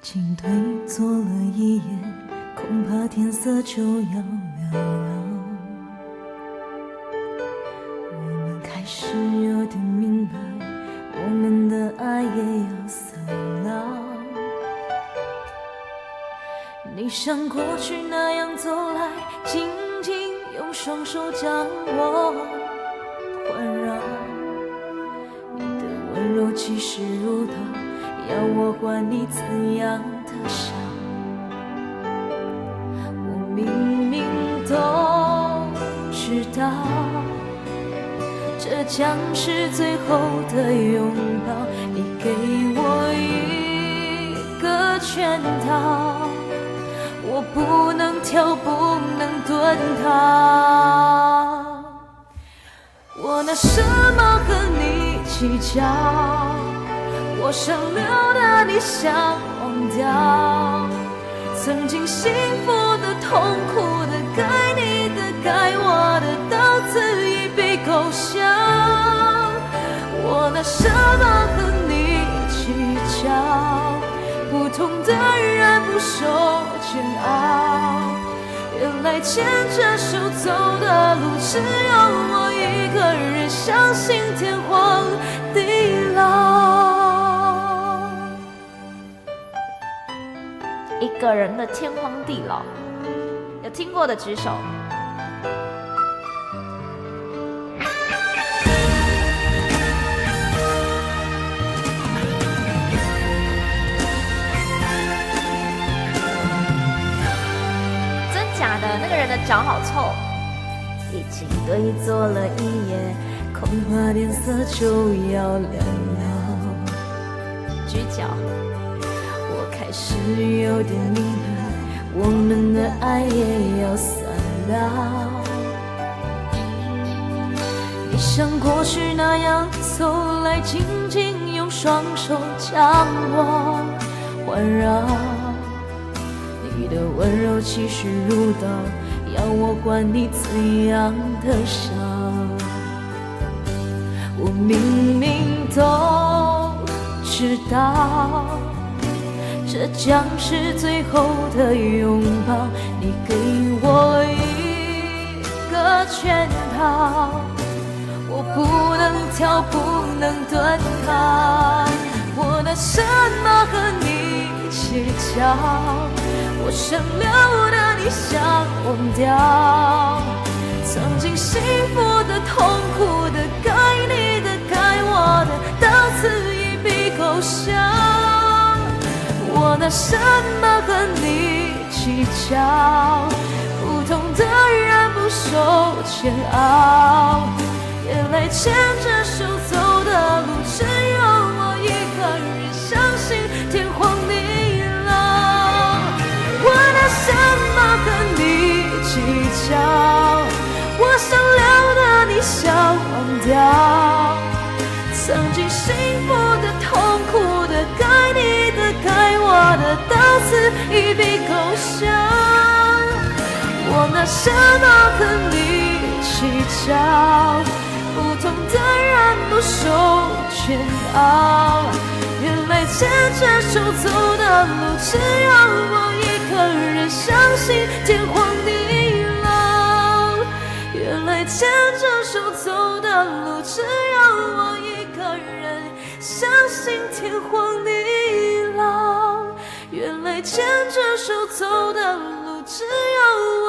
进退坐了一夜，恐怕天色就要亮了。我们开始有点明白，我们的爱也要散了。你像过去那样走来，紧紧用双手将我环绕，你的温柔气势如刀，要我还你怎样的伤？我明明都知道，这将是最后的拥抱，你给我一个圈套，我不能跳，不能遁逃。我拿什么和你计较？我想留的你想忘掉，曾经幸福的、痛苦的、该你的、该我的，到此一笔勾销。我拿什么和你计较？不同的人不受煎熬，原来牵着手走的路，只有我一个人相信天荒地老。一个人的天荒地老，有听过的举手。真假的？那个人的脚好臭。已经对坐了一夜，恐怕天色就要亮了。举脚。开始有点明白，我们的爱也要散了。你像过去那样走来，紧紧用双手将我环绕，你的温柔气势如刀，要我还你怎样的伤？我明明都知道，这将是最后的拥抱，你给我一个圈套，我不能跳，不能遁逃。我拿什么和你计较？我想留的你想忘掉，曾经幸福的、痛苦的、该你的、该我的，到此一笔勾销。我拿什么和你计较？不同的人不受煎熬，原来牵着手走的路，只有我一个人相信天荒地老。我拿什么和你计较？我想留的你想忘掉，曾经幸福的、痛苦的、该你的、该我的，到此一笔勾销。我拿什么和你计较？不同的人不受煎熬，原来牵着手走的路，只有我一个人相信天荒地老。原来牵着手走的路，只有我一个人相信天荒地老。原来牵着手走的路，只有我